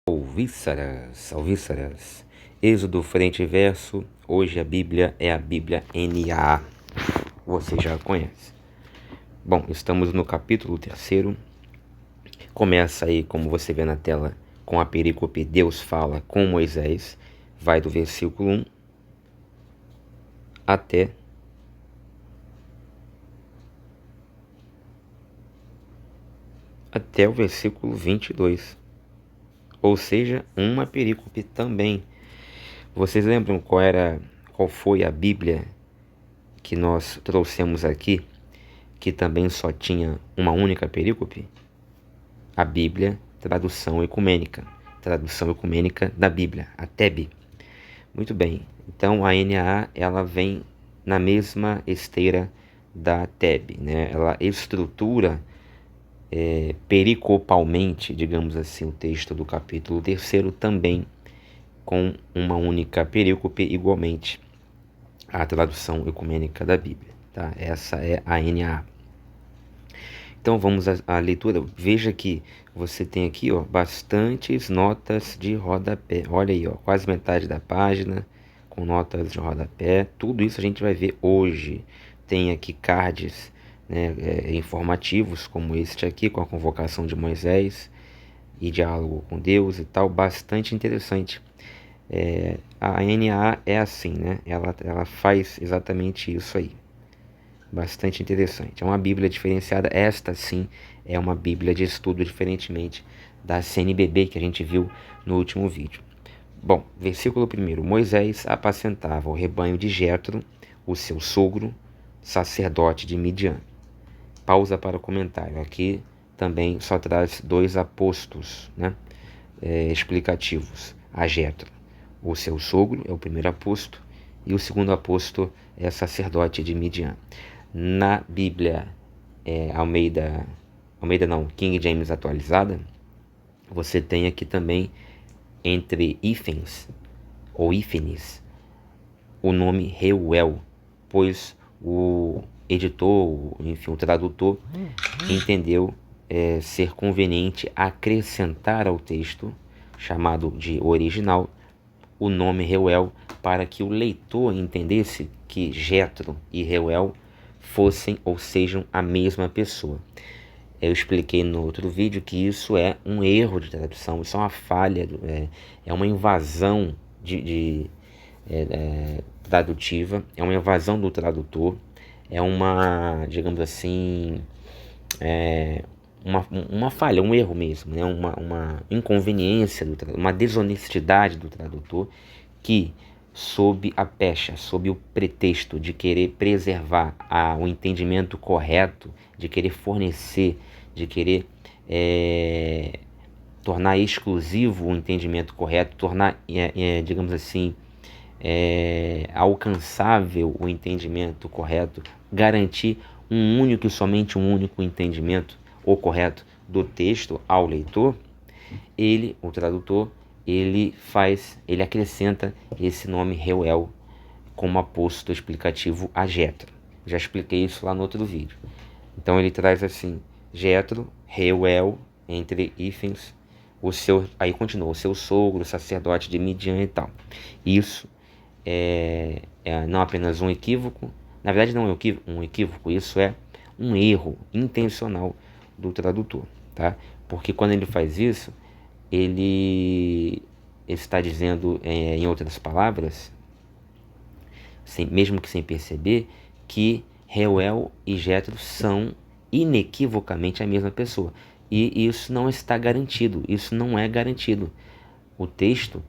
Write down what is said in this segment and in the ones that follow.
Alvíceras. Êxodo frente e verso. Hoje a Bíblia é a Bíblia NAA. Você já conhece. Bom, estamos no capítulo 3. Começa aí, como você vê na tela, com a perícope Deus fala com Moisés. Vai do versículo 1 até o versículo 22. Ou seja, uma perícope também. Vocês lembram qual foi a Bíblia que nós trouxemos aqui, que também só tinha uma única perícope? A Bíblia, tradução ecumênica da Bíblia, a TEB. Muito bem, então a NAA ela vem na mesma esteira da TEB, né? Ela estrutura pericopalmente, digamos assim, o texto do capítulo 3 também com uma única perícope, igualmente a tradução ecumênica da Bíblia, tá? Essa é a NAA. Então vamos à leitura. Veja que você tem aqui, bastantes notas de rodapé. Olha aí, quase metade da página com notas de rodapé. Tudo isso a gente vai ver hoje. Tem aqui cards, né, informativos, como este aqui, com a convocação de Moisés e diálogo com Deus e tal. Bastante interessante. A NAA é assim, né? Ela faz exatamente isso aí. Bastante interessante. É uma Bíblia diferenciada. Esta sim é uma Bíblia de estudo, diferentemente da CNBB que a gente viu no último vídeo. Bom, versículo 1. Moisés apacentava o rebanho de Jetro, o seu sogro, sacerdote de Midian. Pausa para o comentário. Aqui também só traz dois apostos, né, explicativos a Jetro. O seu sogro é o primeiro aposto e o segundo aposto é sacerdote de Midian. Na Bíblia King James atualizada, você tem aqui também entre hífens ou hífenes o nome Reuel, pois o editor, enfim, o tradutor entendeu ser conveniente acrescentar ao texto chamado de original o nome Reuel, para que o leitor entendesse que Jetro e Reuel fossem ou sejam a mesma pessoa. Eu expliquei no outro vídeo que isso é um erro de tradução, isso é uma falha, é uma invasão tradutiva, é uma invasão do tradutor, é uma, digamos assim, uma falha, um erro mesmo, né? uma inconveniência, uma desonestidade do tradutor que, sob a pecha, sob o pretexto de querer preservar o entendimento correto, de querer fornecer, de querer tornar exclusivo o entendimento correto, tornar, digamos assim, alcançável o entendimento correto, garantir um único e somente um único entendimento o correto do texto ao leitor, o tradutor, ele acrescenta esse nome Reuel como aposto explicativo a Jetro. Já expliquei isso lá no outro vídeo. Então ele traz assim, Jetro, Reuel, entre hífens, aí continua, o seu sogro, sacerdote de Midian e tal. Isso é não apenas um equívoco, na verdade não é um equívoco, isso é um erro intencional do tradutor, tá? Porque quando ele faz isso, ele está dizendo, em outras palavras, mesmo que sem perceber, que Reuel e Jetro são inequivocamente a mesma pessoa. E isso não está garantido, isso não é garantido. O texto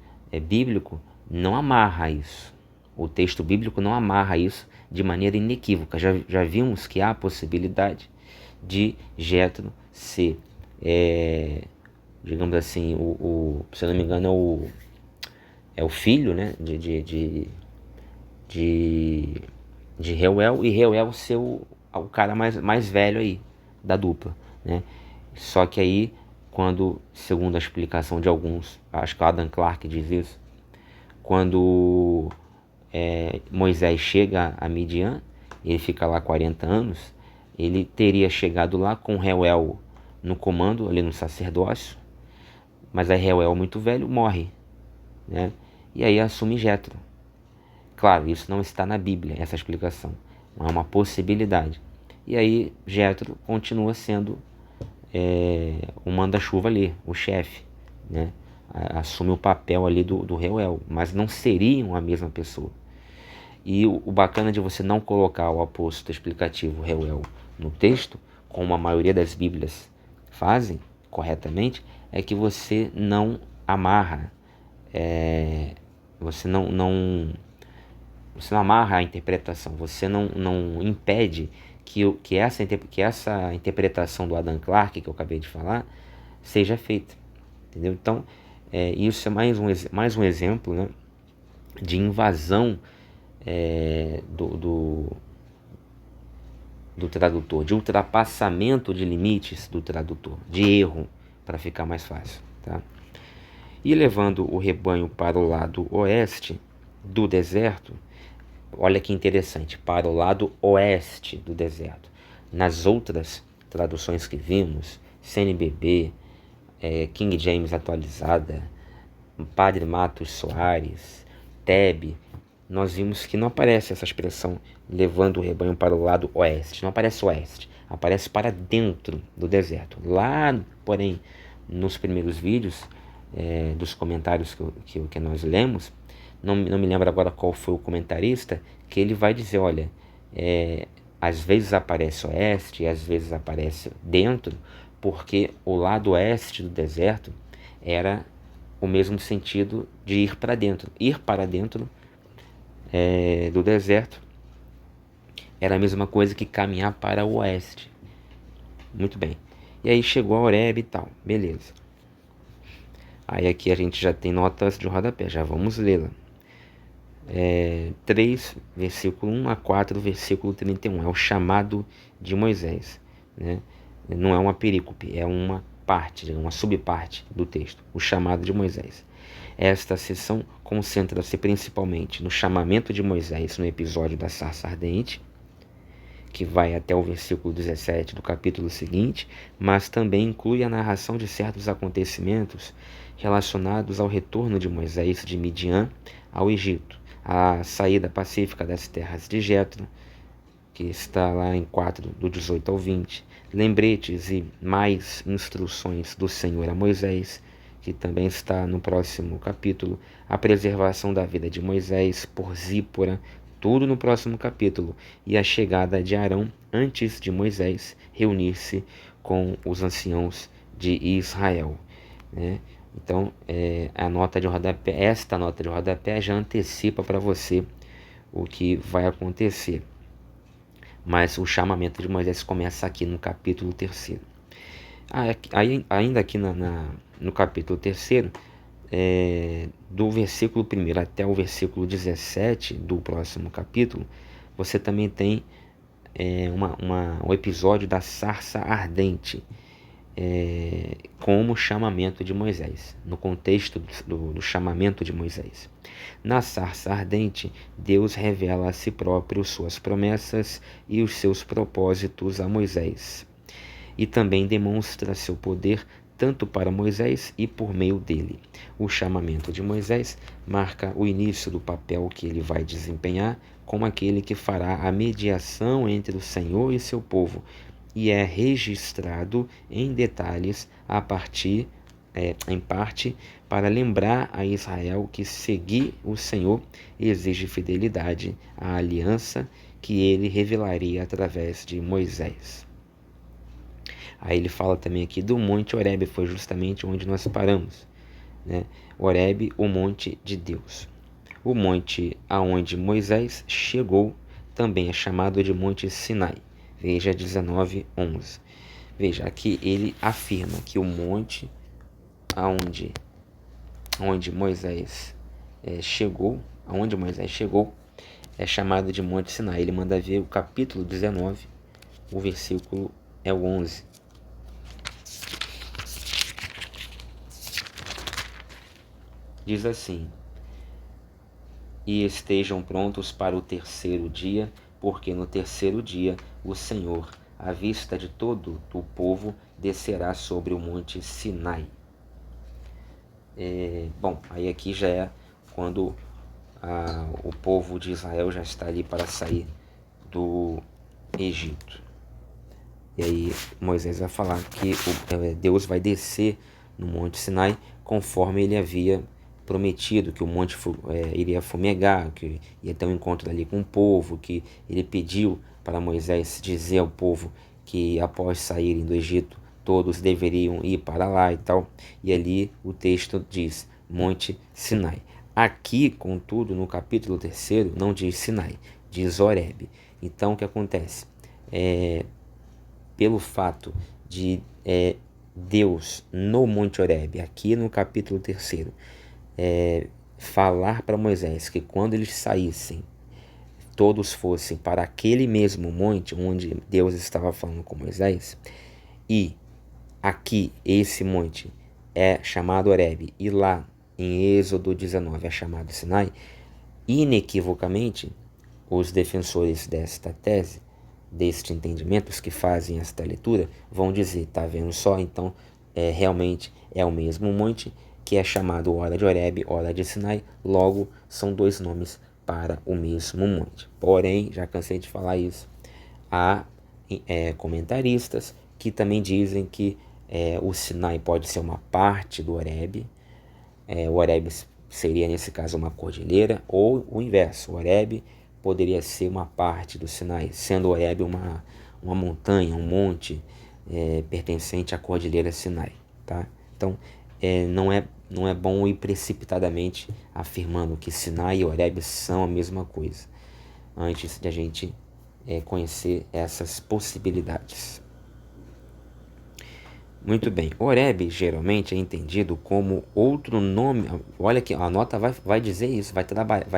bíblico não amarra isso. O texto bíblico não amarra isso de maneira inequívoca. Já vimos que há a possibilidade de Jetro ser, digamos assim, se eu não me engano, é o filho, né, de Reuel, e Reuel ser o cara mais velho aí da dupla, né? Só que aí, quando, segundo a explicação de alguns, acho que o Adam Clarke diz isso, quando Moisés chega a Midian, ele fica lá 40 anos, ele teria chegado lá com Reuel no comando, ali no sacerdócio, Mas aí Reuel, muito velho, morre, né? E aí assume Jétro. Claro, isso não está na Bíblia, essa explicação. Não é uma possibilidade. E aí Jétro continua sendo o manda-chuva ali, o chefe, né? Assume o papel ali do Reuel, mas não seriam a mesma pessoa. E o bacana de você não colocar o apóstolo explicativo Reuel no texto, como a maioria das Bíblias fazem corretamente, é que você não amarra, você não amarra a interpretação, você não impede que essa interpretação do Adam Clarke, que eu acabei de falar, seja feita. Entendeu? Então, isso é mais um exemplo, né, de invasão do tradutor, de ultrapassamento de limites do tradutor, de erro, para ficar mais fácil. Tá? E levando o rebanho para o lado oeste do deserto, olha que interessante, para o lado oeste do deserto. Nas outras traduções que vimos, CNBB, King James atualizada, Padre Matos Soares, Teb, nós vimos que não aparece essa expressão levando o rebanho para o lado oeste. Não aparece oeste, aparece para dentro do deserto. Lá, porém, nos primeiros vídeos dos comentários que nós lemos, não me lembro agora qual foi o comentarista, que ele vai dizer, olha, às vezes aparece oeste, às vezes aparece dentro, porque o lado oeste do deserto era o mesmo sentido de ir para dentro. Ir para dentro do deserto era a mesma coisa que caminhar para o oeste. Muito bem. E aí chegou a Horebe e tal. Beleza. Aí aqui a gente já tem notas de rodapé. Já vamos lê-la. 3, versículo 1 a 4, versículo 31. É o chamado de Moisés. Né? Não é uma perícope, é uma parte, uma subparte do texto. O chamado de Moisés. Esta sessão concentra-se principalmente no chamamento de Moisés no episódio da sarça ardente, que vai até o versículo 17 do capítulo seguinte, mas também inclui a narração de certos acontecimentos relacionados ao retorno de Moisés de Midian ao Egito, a saída pacífica das terras de Jetro, que está lá em 4, do 18 ao 20, lembretes e mais instruções do Senhor a Moisés, que também está no próximo capítulo, a preservação da vida de Moisés por Zípora, tudo no próximo capítulo, e a chegada de Arão antes de Moisés reunir-se com os anciãos de Israel. Né? Então, esta nota de rodapé já antecipa para você o que vai acontecer. Mas o chamamento de Moisés começa aqui no capítulo 3. Ainda aqui no capítulo 3, do versículo 1 até o versículo 17 do próximo capítulo, você também tem um episódio da sarça ardente, como chamamento de Moisés, no contexto do chamamento de Moisés. Na sarça ardente, Deus revela a si próprio suas promessas e os seus propósitos a Moisés, e também demonstra seu poder tanto para Moisés e por meio dele. O chamamento de Moisés marca o início do papel que ele vai desempenhar como aquele que fará a mediação entre o Senhor e seu povo, e é registrado em detalhes em parte para lembrar a Israel que seguir o Senhor exige fidelidade à aliança que ele revelaria através de Moisés. Aí ele fala também aqui do Monte Horebe, foi justamente onde nós paramos. Né? Horebe, o monte de Deus. O monte aonde Moisés chegou também é chamado de Monte Sinai. Veja 19:11. Veja, aqui ele afirma que o monte aonde Moisés chegou, é chamado de Monte Sinai. Ele manda ver o capítulo 19, o versículo é o 11. Diz assim: e estejam prontos para o terceiro dia, porque no terceiro dia o Senhor, à vista de todo o povo, descerá sobre o monte Sinai. Bom, aí aqui já é quando o povo de Israel já está ali para sair do Egito. E aí Moisés vai falar que Deus vai descer no Monte Sinai conforme ele havia prometido, que o monte iria fumegar, que ia ter um encontro ali com o povo, que ele pediu para Moisés dizer ao povo que após saírem do Egito todos deveriam ir para lá e tal. E ali o texto diz Monte Sinai. Aqui, contudo, no capítulo 3 não diz Sinai, diz Horebe. Então o que acontece? Pelo fato de Deus no Monte Horebe, aqui no capítulo 3, falar para Moisés que quando eles saíssem, todos fossem para aquele mesmo monte onde Deus estava falando com Moisés, e aqui esse monte é chamado Horebe, e lá em Êxodo 19 é chamado Sinai, inequivocamente, os defensores desta tese, deste entendimento, os que fazem esta leitura, vão dizer, tá vendo só? Então, realmente é o mesmo monte, que é chamado hora de Horebe, hora de Sinai, logo são dois nomes para o mesmo monte. Porém, já cansei de falar isso, há comentaristas que também dizem que o Sinai pode ser uma parte do Horebe, o Horebe seria nesse caso uma cordilheira, ou o inverso, o Horebe poderia ser uma parte do Sinai, sendo o Horebe uma montanha, um monte pertencente à cordilheira Sinai, tá? Então não é bom ir precipitadamente afirmando que Sinai e Horebe são a mesma coisa, antes de a gente conhecer essas possibilidades. Muito bem, Horebe geralmente é entendido como outro nome. Olha que a nota vai dizer isso, vai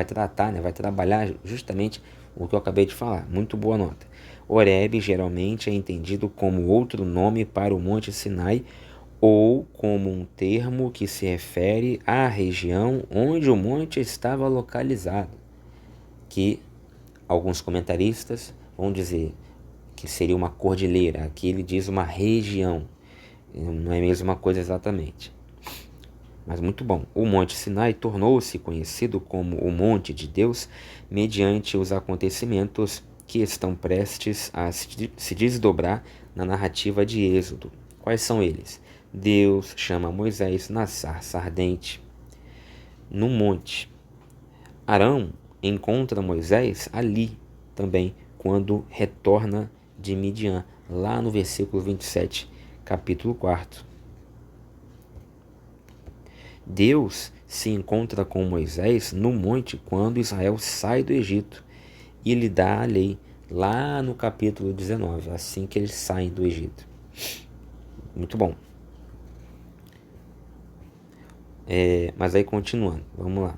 tratar, né, vai trabalhar justamente o que eu acabei de falar. Muito boa nota. Horebe geralmente é entendido como outro nome para o Monte Sinai ou como um termo que se refere à região onde o monte estava localizado, que alguns comentaristas vão dizer que seria uma cordilheira. Aqui ele diz uma região. Não é a mesma coisa exatamente, mas muito bom. O Monte Sinai tornou-se conhecido como o Monte de Deus mediante os acontecimentos que estão prestes a se desdobrar na narrativa de Êxodo. Quais são eles? Deus chama Moisés na sarça ardente, no monte. Arão encontra Moisés ali também, quando retorna de Midian, lá no versículo 27, capítulo 4. Deus se encontra com Moisés no monte quando Israel sai do Egito e lhe dá a lei, lá no capítulo 19, assim que eles saem do Egito. Muito bom. Mas aí continuando, vamos lá.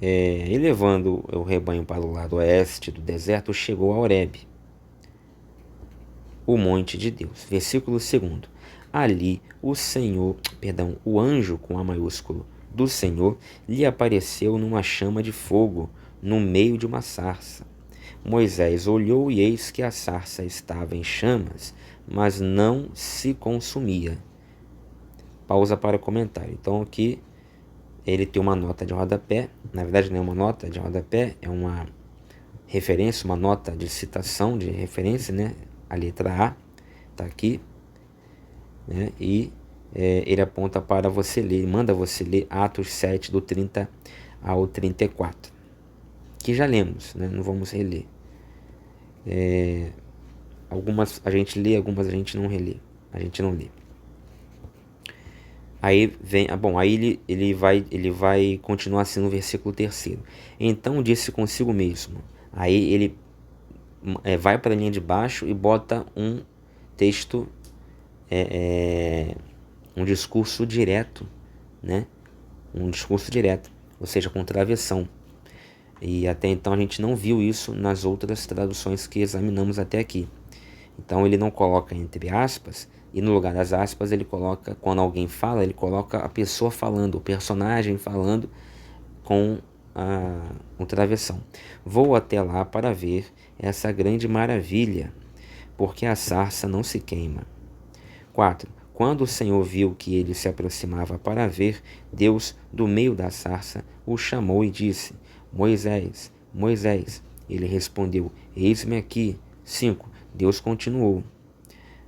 E levando o rebanho para o lado oeste do deserto, chegou a Horebe, o monte de Deus. Versículo 2. Ali o anjo com A maiúsculo do Senhor lhe apareceu numa chama de fogo no meio de uma sarça. Moisés olhou e eis que a sarça estava em chamas, mas não se consumia. Pausa para comentário. Então aqui ele tem uma nota de rodapé, na verdade não é uma nota de rodapé, é uma referência, uma nota de citação, de referência, né? A letra A está aqui, né? E ele aponta para você ler, manda você ler Atos 7, do 30 ao 34, que já lemos, né? Não vamos reler. Algumas a gente lê, algumas a gente não relê, a gente não lê. Aí vem, aí ele vai continuar assim no versículo 3. Então disse consigo mesmo. Aí ele vai para a linha de baixo e bota um texto, um discurso direto, né? Um discurso direto, ou seja, com travessão. E até então a gente não viu isso nas outras traduções que examinamos até aqui. Então ele não coloca entre aspas, e no lugar das aspas ele coloca, quando alguém fala, ele coloca a pessoa falando, o personagem falando com um travessão. Vou até lá para ver essa grande maravilha, porque a sarça não se queima. 4. Quando o Senhor viu que ele se aproximava para ver, Deus, do meio da sarça, o chamou e disse: Moisés, Moisés. Ele respondeu: Eis-me aqui. 5. Deus continuou: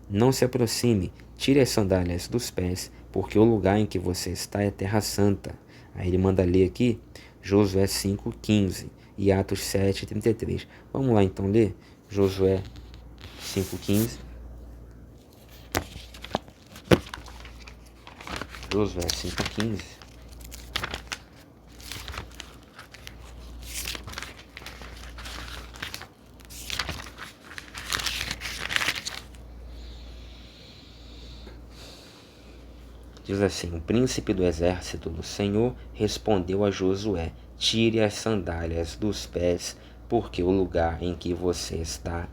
Não se aproxime, tire as sandálias dos pés, porque o lugar em que você está é terra santa. Aí ele manda ler aqui Josué 5:15 e Atos 7:33. Vamos lá então ler Josué 5:15. Josué 5:15. Diz assim: O príncipe do exército do Senhor respondeu a Josué: Tire as sandálias dos pés, porque o lugar em que você está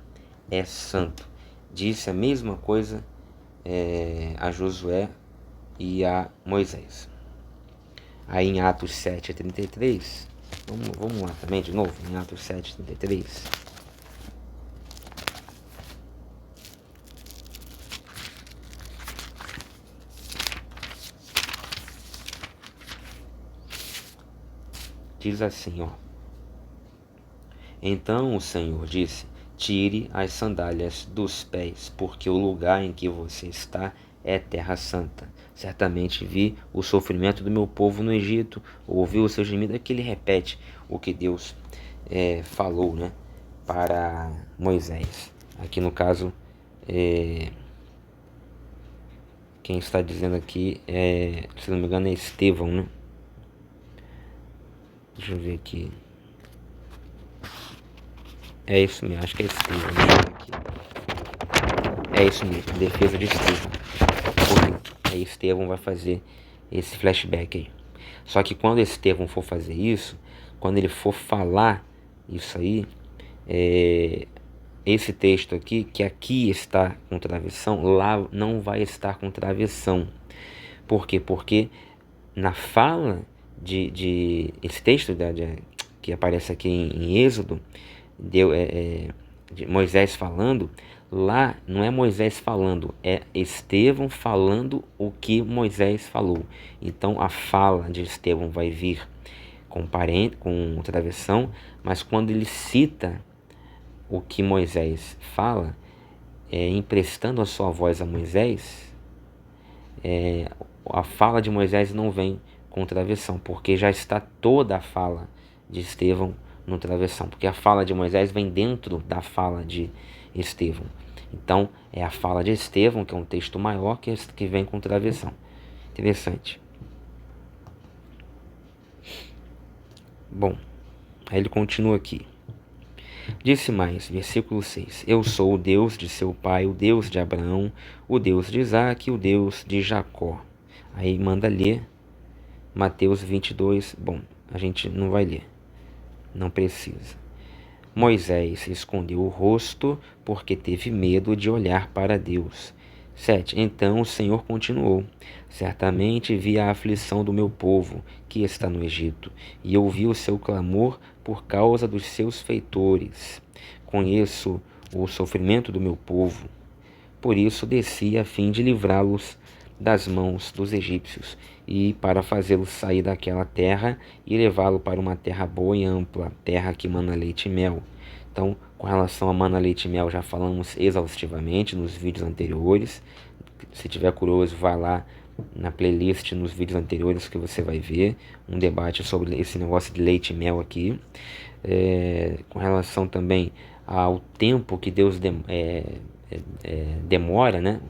é santo. Disse a mesma coisa a Josué e a Moisés. Aí em Atos 7:33, vamos lá também de novo, em Atos 7:33. Diz assim, ó. Então o Senhor disse: Tire as sandálias dos pés, porque o lugar em que você está é terra santa. Certamente vi o sofrimento do meu povo no Egito, ouvi o seu gemido. Aqui ele repete o que Deus falou, né, para Moisés. Aqui no caso, quem está dizendo aqui se não me engano, é Estevão, né? Deixa eu ver aqui. É isso mesmo, acho que é Estevão. Deixa eu ver aqui. É isso mesmo, defesa de Estevão. Aí Estevão vai fazer esse flashback aí. Só que quando Estevão for fazer isso, quando ele for falar isso aí, esse texto aqui, que aqui está com travessão, lá não vai estar com travessão. Por quê? Porque na fala de esse texto que aparece aqui em Êxodo, de Moisés falando, lá não é Moisés falando, é Estevão falando o que Moisés falou. Então a fala de Estevão vai vir com travessão, mas quando ele cita o que Moisés fala, emprestando a sua voz a Moisés, a fala de Moisés não vem com travessão, porque já está toda a fala de Estevão no travessão, porque a fala de Moisés vem dentro da fala de Estevão. Então é a fala de Estevão, que é um texto maior, que vem com travessão. Interessante. Bom, aí ele continua aqui. Disse mais, versículo 6: Eu sou o Deus de seu pai, o Deus de Abraão, o Deus de Isaque, o Deus de Jacó. Aí manda ler Mateus 22. Bom, a gente não vai ler, não precisa. Moisés escondeu o rosto porque teve medo de olhar para Deus. 7. Então o Senhor continuou: Certamente vi a aflição do meu povo, que está no Egito, e ouvi o seu clamor por causa dos seus feitores. Conheço o sofrimento do meu povo. Por isso desci a fim de livrá-los das mãos dos egípcios, e para fazê-los sair daquela terra e levá-lo para uma terra boa e ampla, terra que mana leite e mel. Então, com relação a mana, leite e mel, já falamos exaustivamente nos vídeos anteriores. Se tiver curioso, vai lá na playlist nos vídeos anteriores que você vai ver um debate sobre esse negócio de leite e mel aqui. Com relação também ao tempo que Deus demora, né?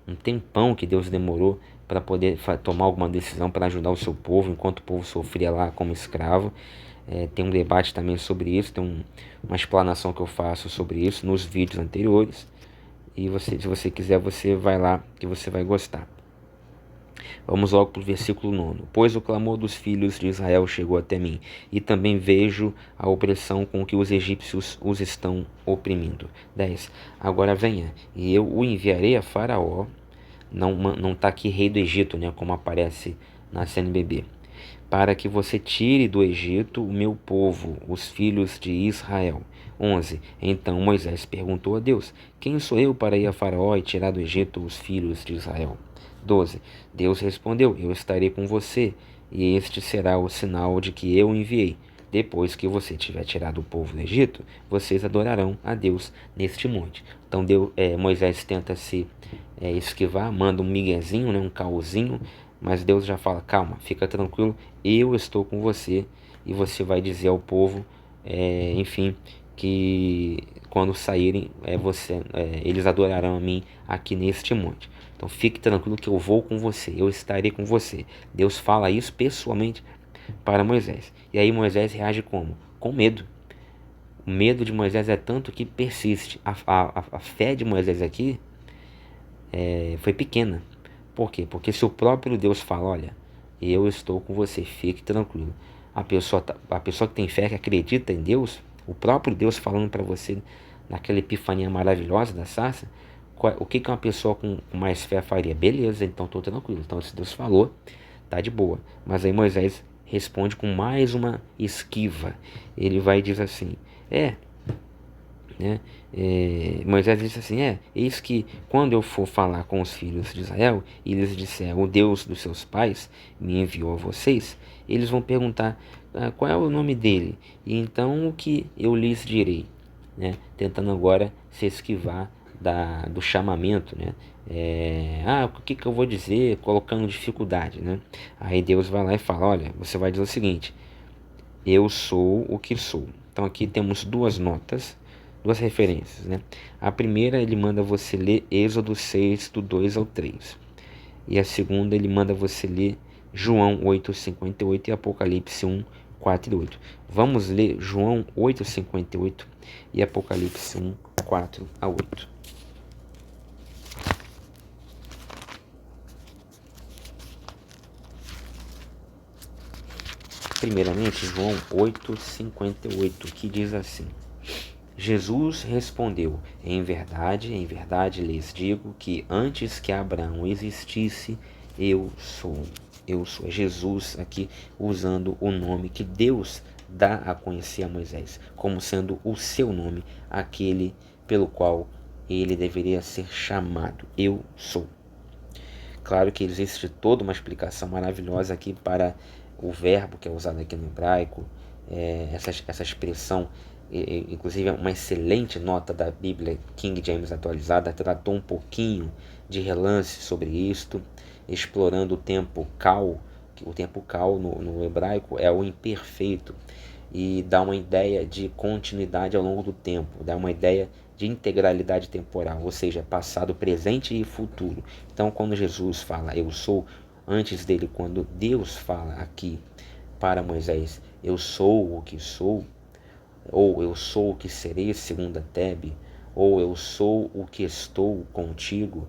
Um tempão que Deus demorou para poder tomar alguma decisão para ajudar o seu povo, enquanto o povo sofria lá como escravo. Tem um debate também sobre isso, tem uma explanação que eu faço sobre isso nos vídeos anteriores. E se você quiser, você vai lá que você vai gostar. Vamos logo para o versículo 9. Pois o clamor dos filhos de Israel chegou até mim, e também vejo a opressão com que os egípcios os estão oprimindo. 10. Agora venha, e eu o enviarei a Faraó. Não está aqui rei do Egito, né, como aparece na CNBB. Para que você tire do Egito o meu povo, os filhos de Israel. 11. Então Moisés perguntou a Deus: Quem sou eu para ir a Faraó e tirar do Egito os filhos de Israel? 12. Deus respondeu: Eu estarei com você, e este será o sinal de que eu o enviei. Depois que você tiver tirado o povo do Egito, vocês adorarão a Deus neste monte. Então Moisés tenta se esquivar, manda um miguezinho, né, um caosinho, mas Deus já fala: calma, fica tranquilo, eu estou com você, e você vai dizer ao povo, enfim, que quando saírem, eles adorarão a mim aqui neste monte. Então fique tranquilo que eu vou com você, eu estarei com você. Deus fala isso pessoalmente para Moisés. E aí Moisés reage como? Com medo. O medo de Moisés é tanto que persiste. A fé de Moisés aqui foi pequena. Por quê? Porque se o próprio Deus fala: olha, eu estou com você, fique tranquilo. A pessoa que tem fé, que acredita em Deus, o próprio Deus falando para você naquela epifania maravilhosa da sarça, o que uma pessoa com mais fé faria? Beleza, então estou tranquilo. Então se Deus falou, tá de boa. Mas aí Moisés responde com mais uma esquiva. Ele vai e diz assim: né? Moisés disse assim: eis que quando eu for falar com os filhos de Israel e eles disser: o Deus dos seus pais me enviou a vocês, eles vão perguntar: qual é o nome dele? E então o que eu lhes direi? Né? Tentando agora se esquivar do chamamento, né? O que eu vou dizer? Colocando dificuldade, né? Aí Deus vai lá e fala: olha, você vai dizer o seguinte: eu sou o que sou. Então aqui temos duas notas, duas referências, né? A primeira, ele manda você ler Êxodo 6, do 2 ao 3. E a segunda, ele manda você ler João 8:58 e Apocalipse 1, 4 e 8. Vamos ler João 8:58 e Apocalipse 1, 4 a 8. Primeiramente, João 8:58, que diz assim: Jesus respondeu: em verdade lhes digo que antes que Abraão existisse, eu sou. Eu sou. É Jesus aqui usando o nome que Deus dá a conhecer a Moisés, como sendo o seu nome, aquele pelo qual ele deveria ser chamado. Eu sou. Claro que existe toda uma explicação maravilhosa aqui para o verbo que é usado aqui no hebraico, essa expressão, inclusive é uma excelente nota da Bíblia King James atualizada, tratou um pouquinho de relance sobre isto, explorando o tempo cal, que o tempo cal no hebraico é o imperfeito, e dá uma ideia de continuidade ao longo do tempo, dá uma ideia de integralidade temporal, ou seja, passado, presente e futuro. Então, quando Jesus fala eu sou, antes dele, quando Deus fala aqui para Moisés, eu sou o que sou, ou eu sou o que serei, segundo a Tebe, ou eu sou o que estou contigo,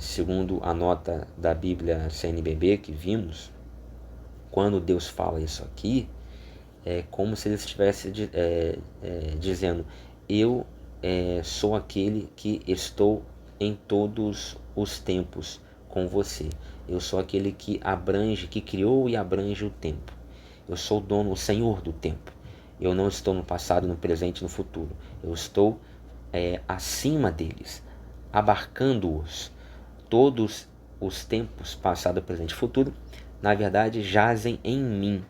segundo a nota da Bíblia CNBB que vimos, quando Deus fala isso aqui, é como se ele estivesse dizendo: eu sou aquele que estou em todos os tempos com você. Eu sou aquele que abrange, que criou e abrange o tempo. Eu sou o dono, o senhor do tempo. Eu não estou no passado, no presente e no futuro. Eu estou acima deles, abarcando-os. Todos os tempos, passado, presente e futuro, na verdade, jazem em mim,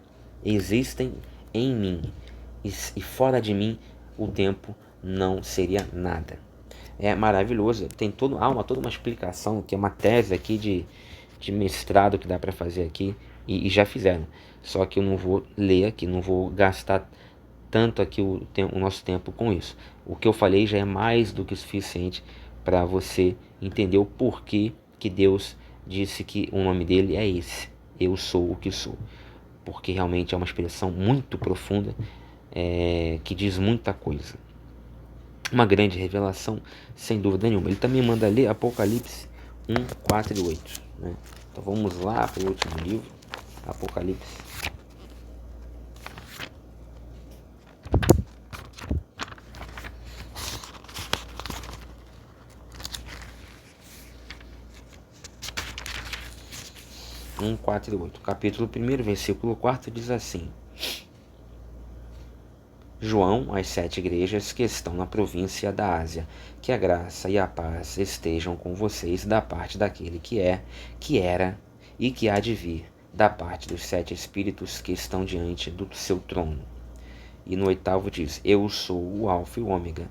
existem em mim, e fora de mim o tempo não seria nada. É maravilhoso, tem toda uma explicação, que é uma tese aqui de mestrado que dá para fazer aqui, e já fizeram, só que eu não vou ler aqui, não vou gastar tanto aqui o nosso tempo com isso. O que eu falei já é mais do que suficiente para você entender o porquê que Deus disse que o nome dele é esse: eu sou o que sou. Porque realmente é uma expressão muito profunda, que diz muita coisa. Uma grande revelação, sem dúvida nenhuma. Ele também manda ler Apocalipse 1, 4 e 8. Né? Então vamos lá para o último livro, Apocalipse. Um, 4 e 8. Capítulo 1, versículo 4 diz assim: João às 7 igrejas que estão na província da Ásia. Que a graça e a paz estejam com vocês da parte daquele que é, que era e que há de vir, da parte dos 7 espíritos que estão diante do seu trono. E no 8º diz: Eu sou o Alfa e o Ômega,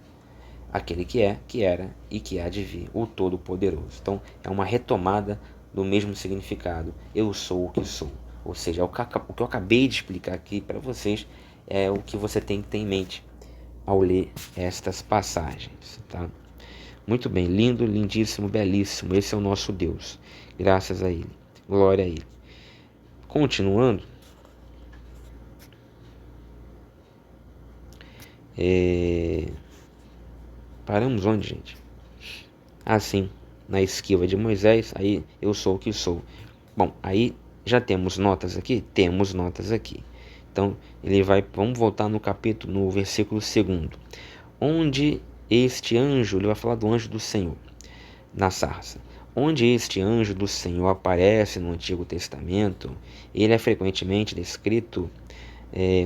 aquele que é, que era e que há de vir, o Todo-Poderoso. Então, é uma retomada do mesmo significado. Eu sou o que sou. Ou seja, o que eu acabei de explicar aqui para vocês é o que você tem que ter em mente ao ler estas passagens. Tá? Muito bem, lindo, lindíssimo, belíssimo. Esse é o nosso Deus. Graças a Ele. Glória a Ele. Continuando. Paramos onde, gente? Assim, na esquiva de Moisés, aí eu sou o que sou. Bom, aí já temos notas aqui? Temos notas aqui. Então, vamos voltar no capítulo, no versículo 2º. Onde este anjo, ele vai falar do anjo do Senhor, na sarça. Onde este anjo do Senhor aparece no Antigo Testamento, ele é frequentemente descrito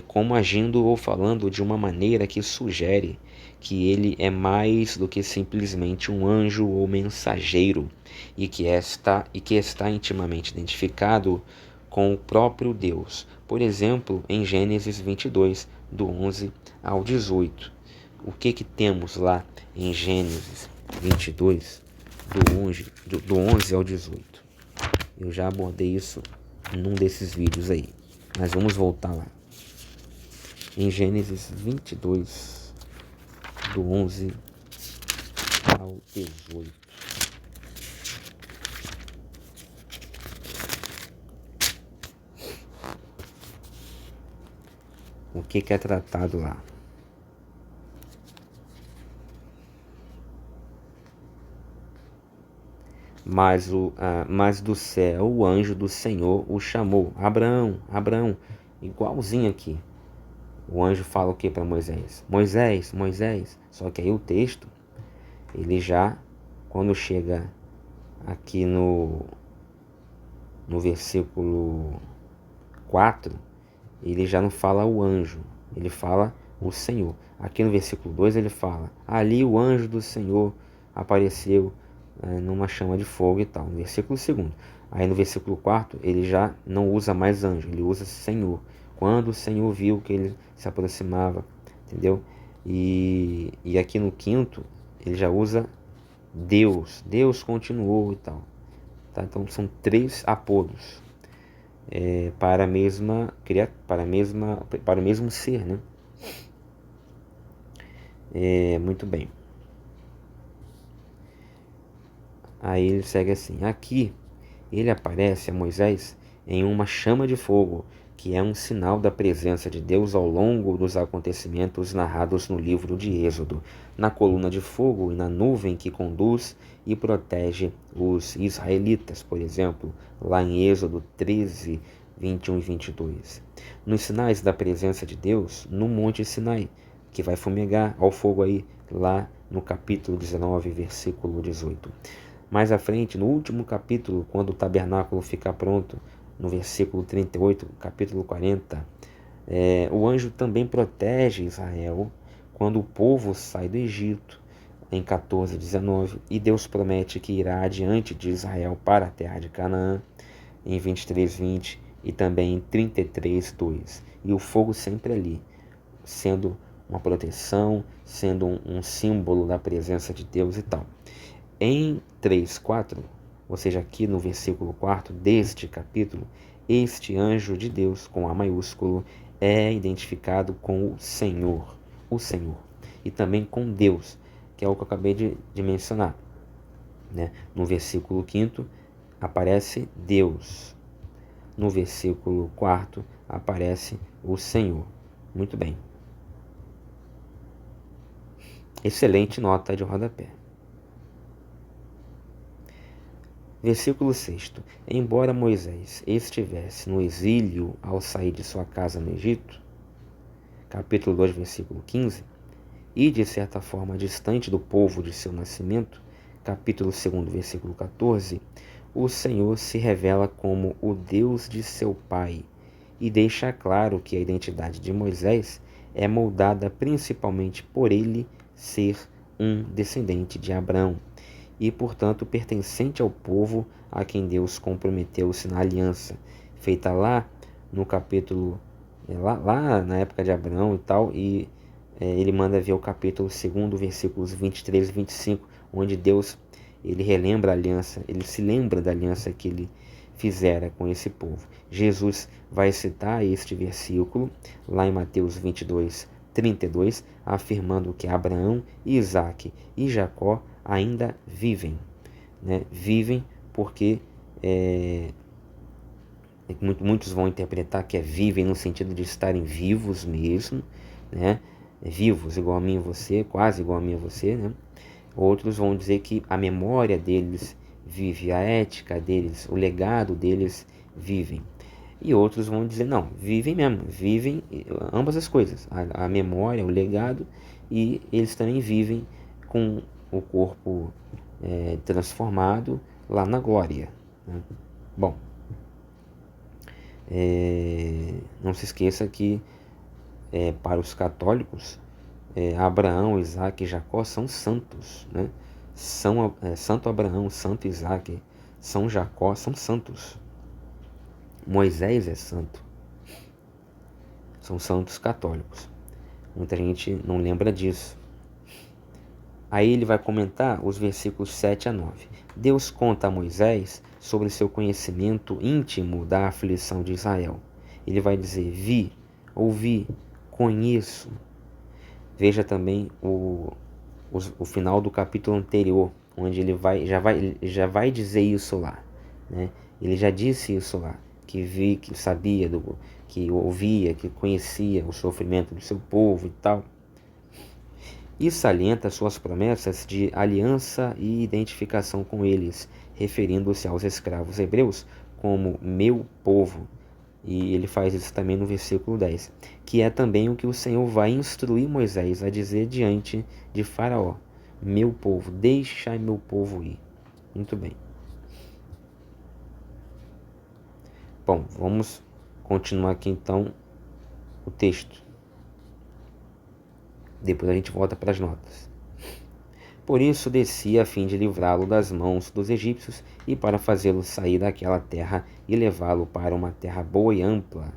como agindo ou falando de uma maneira que sugere que ele é mais do que simplesmente um anjo ou mensageiro e que está intimamente identificado com o próprio Deus. Por exemplo, em Gênesis 22, do 11 ao 18. O que temos lá em Gênesis 22, do 11 ao 18? Eu já abordei isso num desses vídeos aí, mas vamos voltar lá. Em Gênesis 22, do 11 ao 18. O que é tratado lá? Mas do céu o anjo do Senhor o chamou. Abraão, Abraão. Igualzinho aqui. O anjo fala o que para Moisés? Moisés, Moisés. Só que aí o texto, ele já, quando chega aqui no versículo 4, ele já não fala o anjo, ele fala o Senhor. Aqui no versículo 2 ele fala: ali o anjo do Senhor apareceu numa chama de fogo e tal. No versículo 2. Aí no versículo 4 ele já não usa mais anjo, ele usa Senhor. Quando o Senhor viu que ele se aproximava, entendeu? E aqui no 5 ele já usa Deus. Deus continuou e tal. Tá? Então são 3 apodos para o mesmo ser, né? Muito bem. Aí ele segue assim: aqui ele aparece a Moisés em uma chama de fogo, que é um sinal da presença de Deus ao longo dos acontecimentos narrados no livro de Êxodo, na coluna de fogo e na nuvem que conduz e protege os israelitas, por exemplo, lá em Êxodo 13, 21 e 22. Nos sinais da presença de Deus no Monte Sinai, que vai fumegar ao fogo aí, lá no capítulo 19, versículo 18. Mais à frente, no último capítulo, quando o tabernáculo ficar pronto, no versículo 38, capítulo 40, o anjo também protege Israel quando o povo sai do Egito, em 14, 19, e Deus promete que irá adiante de Israel para a terra de Canaã, em 23, 20, e também em 33, 2. E o fogo sempre ali, sendo uma proteção, sendo um símbolo da presença de Deus e tal. Em 3, 4, ou seja, aqui no versículo 4 deste capítulo, este anjo de Deus, com A maiúsculo, é identificado com o Senhor, e também com Deus, que é o que eu acabei de mencionar. Né? No versículo 5 aparece Deus, no versículo 4 aparece o Senhor. Muito bem. Excelente nota de rodapé. Versículo 6. Embora Moisés estivesse no exílio ao sair de sua casa no Egito, capítulo 2, versículo 15, e de certa forma distante do povo de seu nascimento, capítulo 2, versículo 14, o Senhor se revela como o Deus de seu pai e deixa claro que a identidade de Moisés é moldada principalmente por ele ser um descendente de Abraão e, portanto, pertencente ao povo a quem Deus comprometeu-se na aliança, feita lá no capítulo, lá na época de Abraão e tal, e ele manda ver o capítulo 2, versículos 23 e 25, onde Deus ele relembra a aliança, ele se lembra da aliança que ele fizera com esse povo. Jesus vai citar este versículo lá em Mateus 22, 32, afirmando que Abraão, Isaque e Jacó ainda vivem. Né? Vivem porque muitos vão interpretar que vivem no sentido de estarem vivos mesmo, né? Vivos igual a mim e você, quase igual a mim e você, né? Outros vão dizer que a memória deles vive, a ética deles, o legado deles vivem. E outros vão dizer, não, vivem mesmo, vivem ambas as coisas, a memória, o legado, e eles também vivem com o corpo transformado lá na glória. Né? Bom, não se esqueça que para os católicos, Abraão, Isaque e Jacó são santos, né? Santo Abraão, Santo Isaque, São Jacó são santos. Moisés é santo. São santos católicos. Muita gente não lembra disso. Aí ele vai comentar os versículos 7 a 9. Deus conta a Moisés sobre seu conhecimento íntimo da aflição de Israel. Ele vai dizer, vi, ouvi, conheço. Veja também o final do capítulo anterior, onde ele já vai dizer isso lá. Né? Ele já disse isso lá, que sabia, que ouvia, que conhecia o sofrimento do seu povo e tal. E salienta suas promessas de aliança e identificação com eles, referindo-se aos escravos hebreus como meu povo. E ele faz isso também no versículo 10, que é também o que o Senhor vai instruir Moisés a dizer diante de Faraó: meu povo, deixa meu povo ir. Muito bem. Bom, vamos continuar aqui então o texto. Depois a gente volta para as notas. Por isso desci a fim de livrá-lo das mãos dos egípcios e para fazê-lo sair daquela terra e levá-lo para uma terra boa e ampla.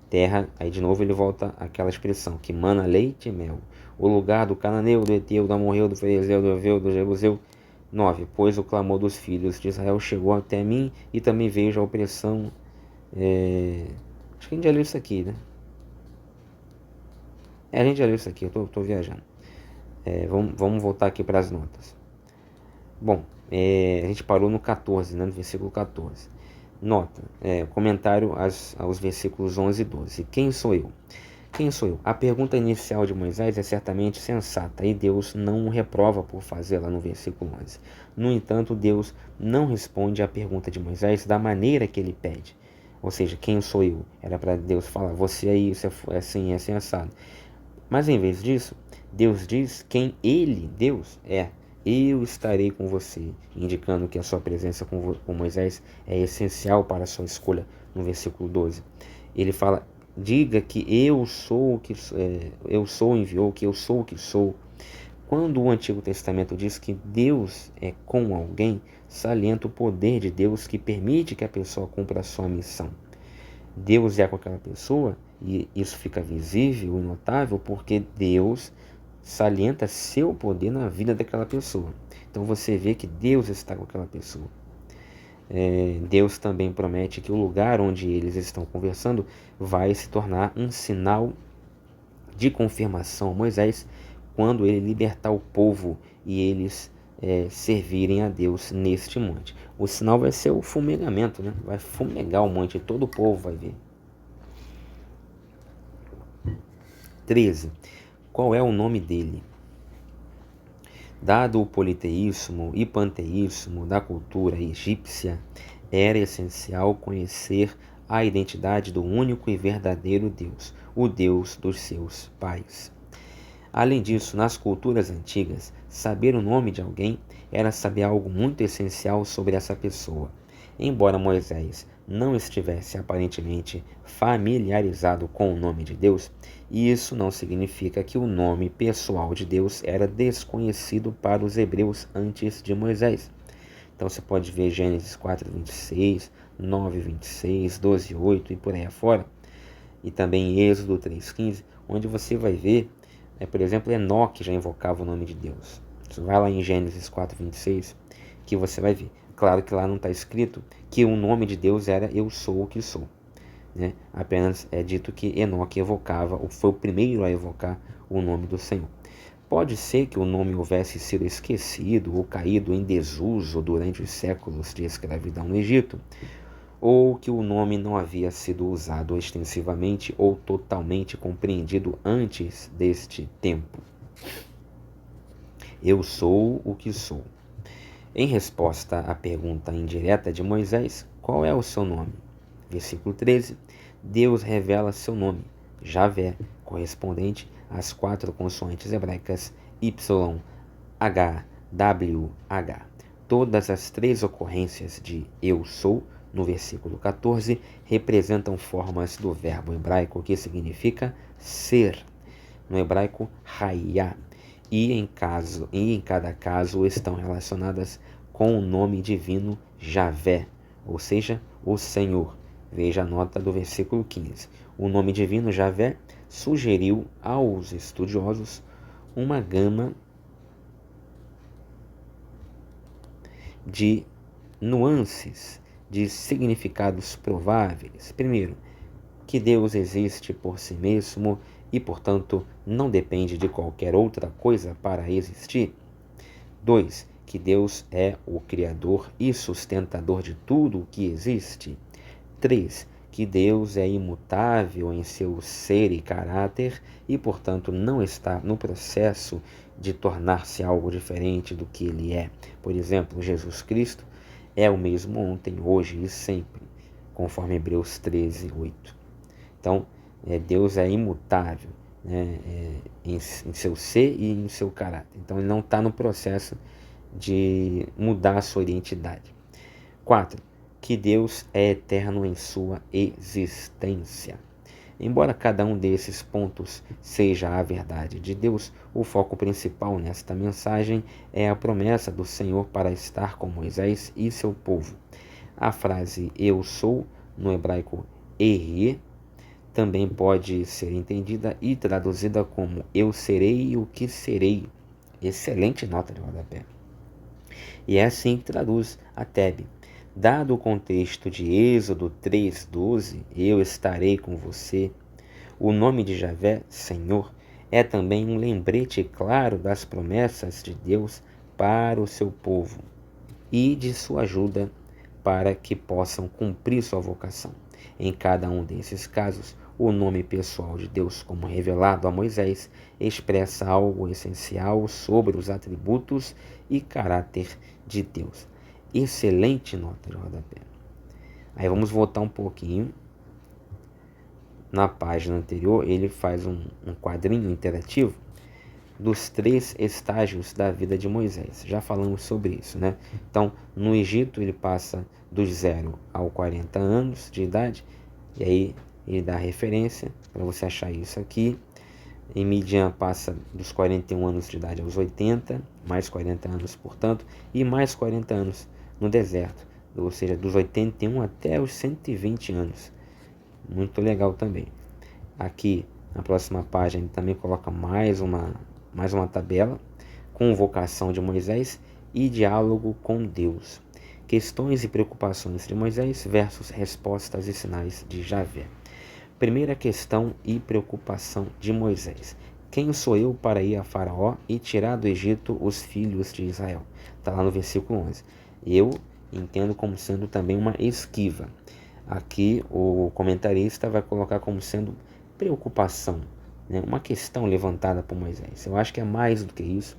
Terra, aí de novo ele volta àquela expressão, que mana leite e mel. O lugar do cananeu, do Eteu, do Amorreu, do Ferezeu, do Eveu, do Jebuseu. 9. Pois o clamor dos filhos de Israel chegou até mim e também vejo a opressão. Acho que a gente já leu isso aqui, né? A gente já leu isso aqui, eu tô viajando. Vamos voltar aqui para as notas. Bom, a gente parou no 14, né, no versículo 14. Nota, comentário aos versículos 11 e 12. Quem sou eu? Quem sou eu? A pergunta inicial de Moisés é certamente sensata e Deus não o reprova por fazê-la no versículo 11. No entanto, Deus não responde à pergunta de Moisés da maneira que ele pede. Ou seja, quem sou eu? Era para Deus falar, você é isso, é assim, assado. Mas em vez disso, Deus diz quem ele, Deus, é. Eu estarei com você, indicando que a sua presença com Moisés é essencial para a sua escolha, no versículo 12. Ele fala, diga que eu sou o que enviou, que eu sou o que sou. Quando o Antigo Testamento diz que Deus é com alguém, salienta o poder de Deus que permite que a pessoa cumpra a sua missão. Deus é com aquela pessoa, e isso fica visível e notável porque Deus salienta seu poder na vida daquela pessoa. Então você vê que Deus está com aquela pessoa. Deus também promete que o lugar onde eles estão conversando vai se tornar um sinal de confirmação a Moisés quando ele libertar o povo e eles servirem a Deus neste monte. O sinal vai ser o fumegamento, né? Vai fumegar o monte e todo o povo vai ver. 13. Qual é o nome dele? Dado o politeísmo e panteísmo da cultura egípcia, era essencial conhecer a identidade do único e verdadeiro Deus, o Deus dos seus pais. Além disso, nas culturas antigas, saber o nome de alguém era saber algo muito essencial sobre essa pessoa. Embora Moisés não estivesse aparentemente familiarizado com o nome de Deus, isso não significa que o nome pessoal de Deus era desconhecido para os hebreus antes de Moisés. Então você pode ver Gênesis 4:26, 9:26, 12:8 e por aí afora. E também Êxodo 3:15, onde você vai ver, por exemplo, Enoque já invocava o nome de Deus. Você vai lá em Gênesis 4:26, que você vai ver. Claro que lá não está escrito que o nome de Deus era Eu Sou o que Sou, né? Apenas é dito que Enoque evocava, ou foi o primeiro a evocar o nome do Senhor. Pode ser que o nome houvesse sido esquecido ou caído em desuso durante os séculos de escravidão no Egito, ou que o nome não havia sido usado extensivamente ou totalmente compreendido antes deste tempo. Eu sou o que sou. Em resposta à pergunta indireta de Moisés, qual é o seu nome? Versículo 13, Deus revela seu nome, Javé, correspondente às 4 consoantes hebraicas Y, H, W, H. Todas as 3 ocorrências de eu sou, no versículo 14, representam formas do verbo hebraico que significa ser, no hebraico hayá, e em cada caso estão relacionadas com o nome divino Javé, ou seja, o Senhor. Veja a nota do versículo 15. O nome divino Javé sugeriu aos estudiosos uma gama de nuances, de significados prováveis. Primeiro, que Deus existe por si mesmo e, portanto, não depende de qualquer outra coisa para existir. 2. Que Deus é o Criador e sustentador de tudo o que existe. 3. Que Deus é imutável em seu ser e caráter e, portanto, não está no processo de tornar-se algo diferente do que ele é. Por exemplo, Jesus Cristo é o mesmo ontem, hoje e sempre, conforme Hebreus 13:8. Então, Deus é imutável, né, em seu ser e em seu caráter. Então, ele não está no processo de mudar a sua identidade. 4. Que Deus é eterno em sua existência. Embora cada um desses pontos seja a verdade de Deus, o foco principal nesta mensagem é a promessa do Senhor para estar com Moisés e seu povo. A frase eu sou, no hebraico Ehyeh, também pode ser entendida e traduzida como eu serei o que serei. Excelente nota de rodapé. E é assim que traduz a Tebe. Dado o contexto de Êxodo 3:12, eu estarei com você, o nome de Javé, Senhor, é também um lembrete claro das promessas de Deus para o seu povo e de sua ajuda para que possam cumprir sua vocação. Em cada um desses casos, o nome pessoal de Deus, como revelado a Moisés, expressa algo essencial sobre os atributos e caráter de Deus. Excelente nota de rodapé. Aí vamos voltar um pouquinho. Na página anterior, ele faz um quadrinho interativo dos 3 estágios da vida de Moisés. Já falamos sobre isso, né? Então, no Egito, ele passa dos 0 aos 40 anos de idade, e aí ele dá referência para você achar isso aqui. Em Midian passa dos 41 anos de idade aos 80, mais 40 anos, portanto, e mais 40 anos no deserto, ou seja, dos 81 até os 120 anos. Muito legal também. Aqui, na próxima página, ele também coloca mais uma tabela com vocação de Moisés e diálogo com Deus. Questões e preocupações de Moisés versus respostas e sinais de Javé. Primeira questão e preocupação de Moisés. Quem sou eu para ir a Faraó e tirar do Egito os filhos de Israel? Está lá no versículo 11. Eu entendo como sendo também uma esquiva. Aqui o comentarista vai colocar como sendo preocupação, né? Uma questão levantada por Moisés. Eu acho que é mais do que isso.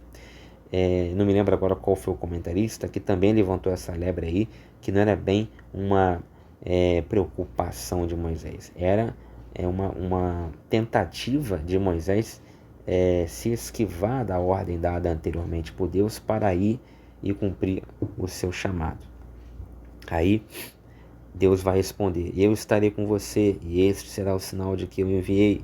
Não me lembro agora qual foi o comentarista que também levantou essa lebre aí, que não era bem uma preocupação de Moisés. Era uma tentativa de Moisés se esquivar da ordem dada anteriormente por Deus para ir e cumprir o seu chamado. Aí Deus vai responder: eu estarei com você, e este será o sinal de que eu enviei.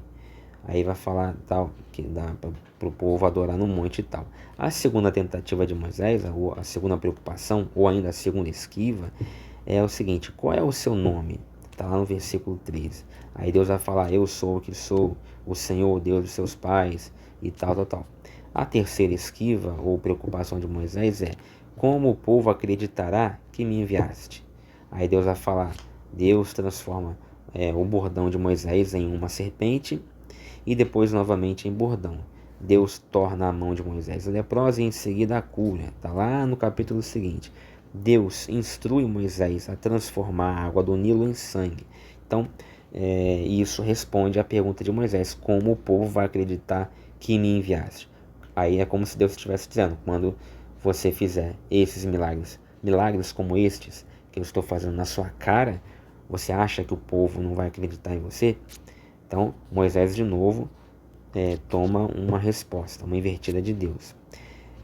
Aí vai falar tal, que dá para o povo adorar no monte e tal. A segunda tentativa de Moisés, a segunda preocupação, ou ainda a segunda esquiva, é o seguinte: qual é o seu nome? Está lá no versículo 13. Aí Deus vai falar: eu sou o que sou, o Senhor, Deus dos seus pais, e tal, tal, tal. A terceira esquiva, ou preocupação de Moisés, é: como o povo acreditará que me enviaste? Aí Deus vai falar: Deus transforma o bordão de Moisés em uma serpente, e depois novamente em bordão. Deus torna a mão de Moisés leprosa e em seguida a cura. Está lá no capítulo seguinte. Deus instrui Moisés a transformar a água do Nilo em sangue. Então, isso responde à pergunta de Moisés: como o povo vai acreditar que me enviaste? Aí é como se Deus estivesse dizendo: quando você fizer esses milagres, milagres como estes que eu estou fazendo na sua cara, você acha que o povo não vai acreditar em você? Então, Moisés de novo toma uma resposta, uma invertida de Deus.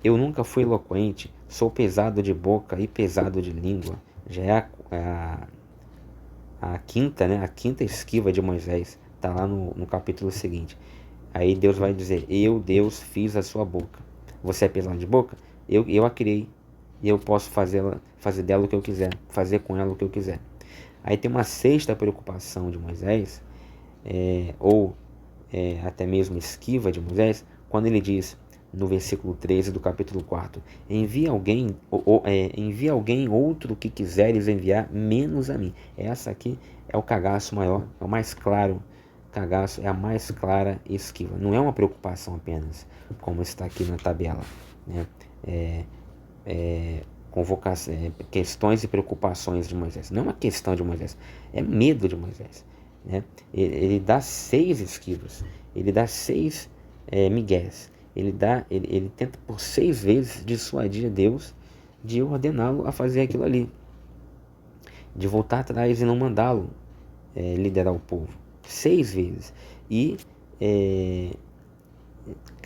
Eu nunca fui eloquente, sou pesado de boca e pesado de língua. Já é a quinta, né? A quinta esquiva de Moisés. Está lá no capítulo seguinte. Aí Deus vai dizer: eu, Deus, fiz a sua boca. Você é pesado de boca? Eu a criei. E eu posso fazer dela o que eu quiser, fazer com ela o que eu quiser. Aí tem uma sexta preocupação de Moisés, ou até mesmo esquiva de Moisés, quando ele diz no versículo 13 do capítulo 4: envia alguém outro que quiseres enviar, menos a mim. Essa aqui é o cagaço maior, é o mais claro cagaço, é a mais clara esquiva. Não é uma preocupação apenas, como está aqui na tabela, né? Questões e preocupações de Moisés. Não é uma questão de Moisés, é medo de Moisés, né? Ele dá 6 esquivos, ele dá 6 migués, ele tenta por 6 vezes dissuadir a Deus de ordená-lo a fazer aquilo ali, de voltar atrás e não mandá-lo liderar o povo. 6 vezes. E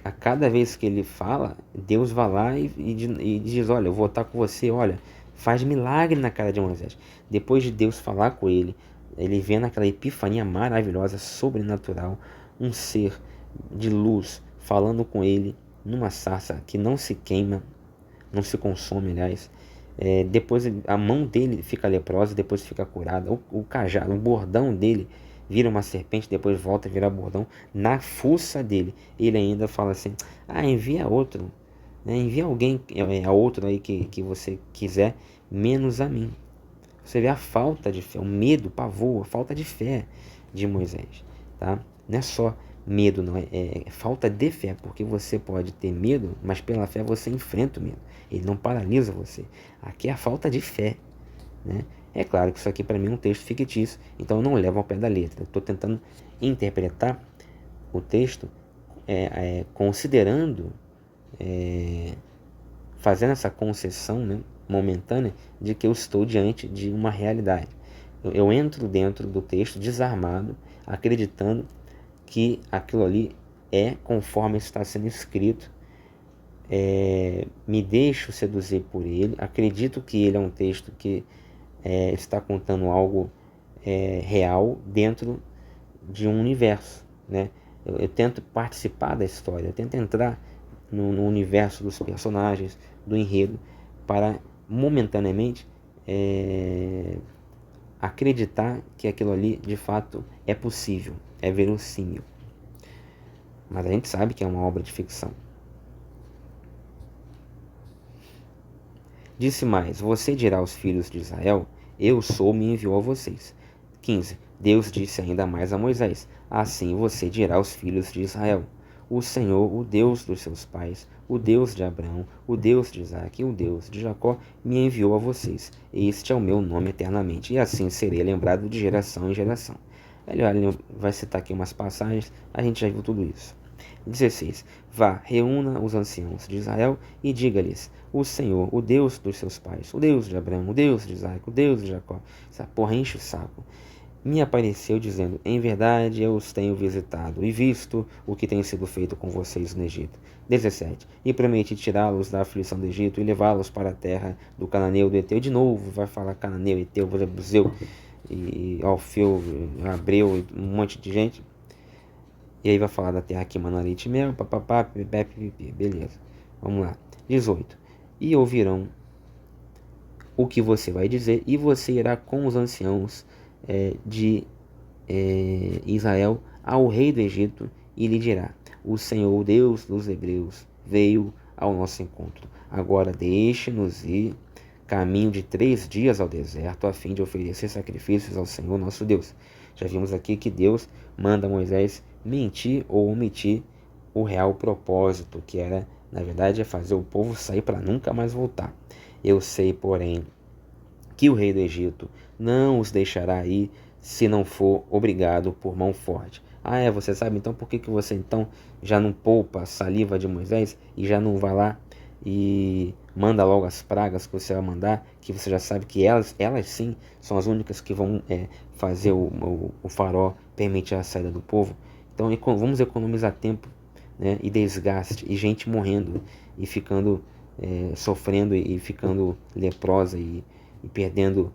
a cada vez que ele fala, Deus vai lá e diz: olha, eu vou estar com você, olha, faz milagre na cara de Moisés. Depois de Deus falar com ele, ele vê naquela epifania maravilhosa, sobrenatural, um ser de luz falando com ele numa sarça que não se queima, não se consome, aliás. Depois a mão dele fica leprosa, depois fica curada. O cajado, o bordão dele vira uma serpente, depois volta a virar bordão. Na fuça dele, ele ainda fala assim: envia outro, né? Envia alguém a outro aí que você quiser, menos a mim. Você vê a falta de fé, o medo, o pavor, a falta de fé de Moisés, tá? Não é só medo, não, é falta de fé, porque você pode ter medo, mas pela fé você enfrenta o medo, ele não paralisa você. Aqui é a falta de fé, né? É claro que isso aqui para mim é um texto fictício, então eu não levo ao pé da letra. Eu estou tentando interpretar o texto considerando, fazendo essa concessão, né, momentânea, de que eu estou diante de uma realidade. Eu entro dentro do texto desarmado, acreditando que aquilo ali é conforme está sendo escrito, me deixo seduzir por ele, acredito que ele é um texto que está contando algo real dentro de um universo, né? Eu tento participar da história, eu tento entrar no universo dos personagens, do enredo, para momentaneamente acreditar que aquilo ali de fato é possível, é verossímil. Mas a gente sabe que é uma obra de ficção. Disse mais: você dirá aos filhos de Israel: eu sou, me enviou a vocês. 15. Deus disse ainda mais a Moisés: assim você dirá aos filhos de Israel: o Senhor, o Deus dos seus pais, o Deus de Abraão, o Deus de Isaque e o Deus de Jacó, me enviou a vocês. Este é o meu nome eternamente, e assim serei lembrado de geração em geração. Ele vai citar aqui umas passagens, a gente já viu tudo isso. 16. Vá, reúna os anciãos de Israel e diga-lhes: o Senhor, o Deus dos seus pais, o Deus de Abraão, o Deus de Isaque, o Deus de Jacó. Essa porra enche o saco. me apareceu dizendo: em verdade eu os tenho visitado e visto o que tem sido feito com vocês no Egito. 17. E prometi tirá-los da aflição do Egito e levá-los para a terra do Cananeu, do Eteu. De novo vai falar Cananeu, Eteu, Jebuseu e Alfeu, Abreu, um monte de gente. E aí vai falar da terra que mana leite e mel, papapá, pipipi, beleza. Vamos lá. 18. E ouvirão o que você vai dizer, e você irá com os anciãos de Israel ao rei do Egito e lhe dirá: o Senhor, o Deus dos Hebreus, veio ao nosso encontro. Agora deixe-nos ir caminho de 3 dias ao deserto, a fim de oferecer sacrifícios ao Senhor nosso Deus. Já vimos aqui que Deus manda Moisés mentir ou omitir o real propósito, que era, na verdade, fazer o povo sair para nunca mais voltar. Eu sei, porém, que o rei do Egito não os deixará ir se não for obrigado por mão forte. Você sabe, então por que você então já não poupa a saliva de Moisés e já não vai lá e manda logo as pragas que você vai mandar, que você já sabe que elas sim são as únicas que vão fazer o faraó permitir a saída do povo. Então vamos economizar tempo, né, e desgaste, e gente morrendo e ficando sofrendo e ficando leprosa e perdendo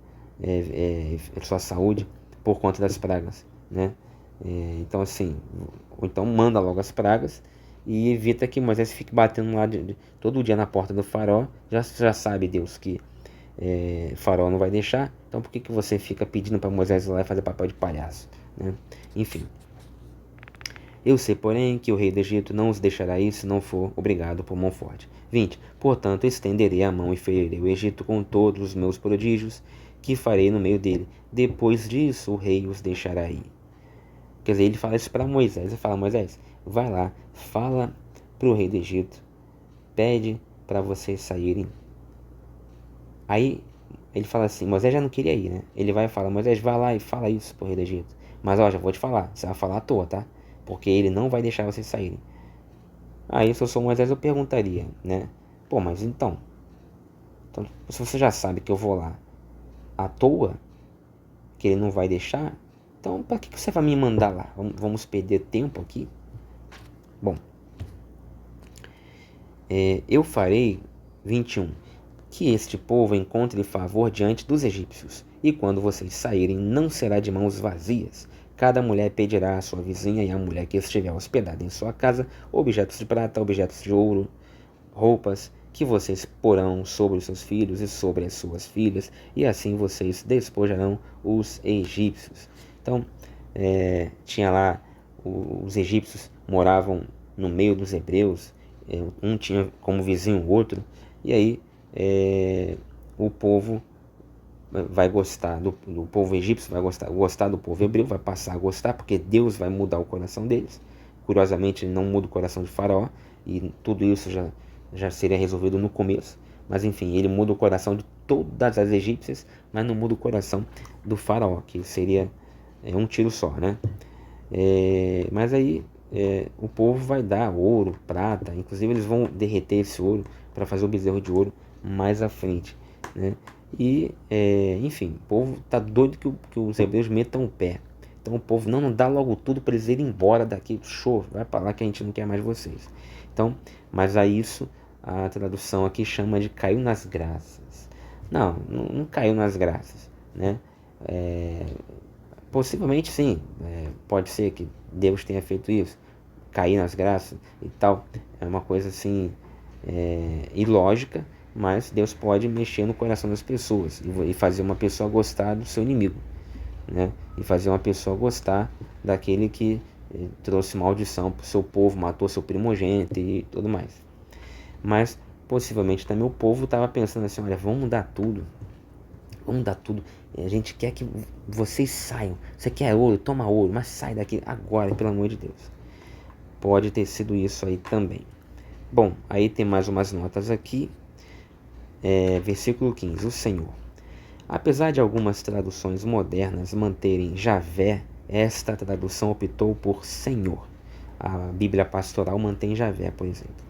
sua saúde por conta das pragas, né? Então assim, ou então manda logo as pragas e evita que Moisés fique batendo lá todo dia na porta do faraó. Já sabe Deus que faraó não vai deixar, então por que você fica pedindo para Moisés ir lá e fazer papel de palhaço, né? Enfim. Eu sei, porém, que o rei do Egito não os deixará ir se não for obrigado por mão forte. 20. Portanto, estenderei a mão e ferirei o Egito com todos os meus prodígios que farei no meio dele. Depois disso, o rei os deixará ir. Quer dizer, ele fala isso para Moisés. Ele fala: Moisés, vai lá, fala para o rei do Egito, pede para vocês saírem. Aí ele fala assim: Moisés já não queria ir, né? Ele vai e fala: Moisés, vai lá e fala isso pro rei do Egito. Mas ó, já vou te falar, você vai falar à toa, tá? Porque ele não vai deixar vocês saírem. Aí se eu sou Moisés eu perguntaria, né? Pô, mas então se você já sabe que eu vou lá à toa, que ele não vai deixar, então para que você vai me mandar lá? Vamos perder tempo aqui? Bom, eu farei, 21, que este povo encontre favor diante dos egípcios, e quando vocês saírem não será de mãos vazias. Cada mulher pedirá à sua vizinha e à mulher que estiver hospedada em sua casa objetos de prata, objetos de ouro, roupas, que vocês porão sobre os seus filhos e sobre as suas filhas, e assim vocês despojarão os egípcios. Então, tinha lá, os egípcios moravam no meio dos hebreus, um tinha como vizinho o outro, e aí o povo vai gostar do povo egípcio, vai gostar do povo hebreu, vai passar a gostar, porque Deus vai mudar o coração deles. Curiosamente, ele não muda o coração de Faraó, e tudo isso já seria resolvido no começo. Mas enfim, ele muda o coração de todas as egípcias, mas não muda o coração do Faraó, que seria um tiro só, né? Mas aí o povo vai dar ouro, prata, inclusive eles vão derreter esse ouro para fazer o bezerro de ouro mais à frente, né? E enfim, o povo tá doido que os hebreus metam o pé. Então o povo não dá logo tudo para eles irem embora daqui. Show, vai para lá que a gente não quer mais vocês. Então, mas a isso a tradução aqui chama de caiu nas graças. Não caiu nas graças, né? Possivelmente sim, pode ser que Deus tenha feito isso, cair nas graças e tal. É uma coisa assim ilógica, mas Deus pode mexer no coração das pessoas e fazer uma pessoa gostar do seu inimigo, né? E fazer uma pessoa gostar daquele que trouxe maldição para o seu povo, matou seu primogênito e tudo mais. Mas possivelmente também o povo estava pensando assim: olha, vamos mudar tudo, a gente quer que vocês saiam, você quer ouro, toma ouro, mas sai daqui agora, pelo amor de Deus. Pode ter sido isso aí também. Bom, aí tem mais umas notas aqui. Versículo 15, o Senhor. Apesar de algumas traduções modernas manterem Javé, esta tradução optou por Senhor. A Bíblia Pastoral mantém Javé, por exemplo,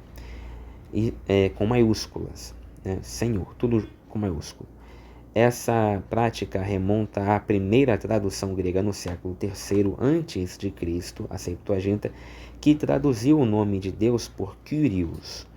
e com maiúsculas, né? Senhor, tudo com maiúsculo. Essa prática remonta à primeira tradução grega no século III a.C., a Septuaginta, que traduziu o nome de Deus por Kyrios,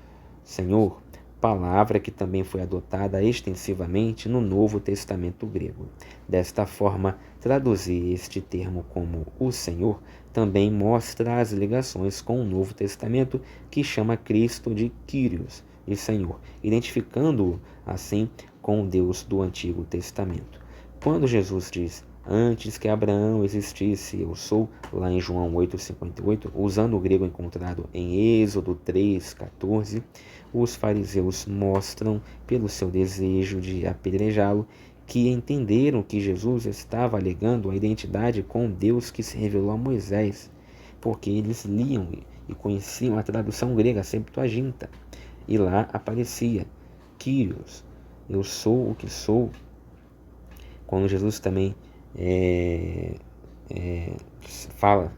Senhor, palavra que também foi adotada extensivamente no Novo Testamento grego. Desta forma, traduzir este termo como o Senhor também mostra as ligações com o Novo Testamento, que chama Cristo de Kyrios, de Senhor, identificando-o assim com o Deus do Antigo Testamento. Quando Jesus diz: antes que Abraão existisse, eu sou, lá em João 8,58, usando o grego encontrado em Êxodo 3,14, os fariseus mostram, pelo seu desejo de apedrejá-lo, que entenderam que Jesus estava alegando a identidade com Deus que se revelou a Moisés, porque eles liam e conheciam a tradução grega Septuaginta, e lá aparecia Kyrios, eu sou o que sou. Quando Jesus também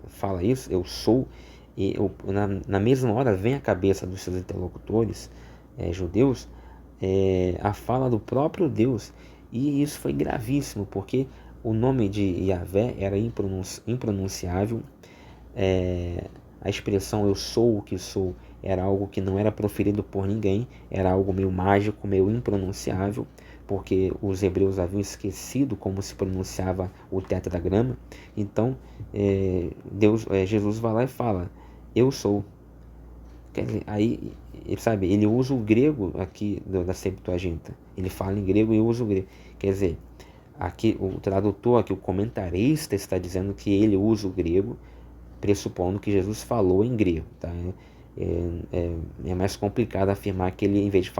fala isso, eu sou, e na mesma hora vem à cabeça dos seus interlocutores judeus a fala do próprio Deus, e isso foi gravíssimo, porque o nome de Yahvé era impronunciável, a expressão eu sou o que sou era algo que não era proferido por ninguém, era algo meio mágico, meio impronunciável, porque os hebreus haviam esquecido como se pronunciava o tetragrama. Então Jesus vai lá e fala, eu sou. Quer dizer, aí, sabe, ele usa o grego aqui da Septuaginta, ele fala em grego e usa o grego, quer dizer, aqui o tradutor, aqui o comentarista está dizendo que ele usa o grego, pressupondo que Jesus falou em grego, tá? É mais complicado afirmar que ele, em vez de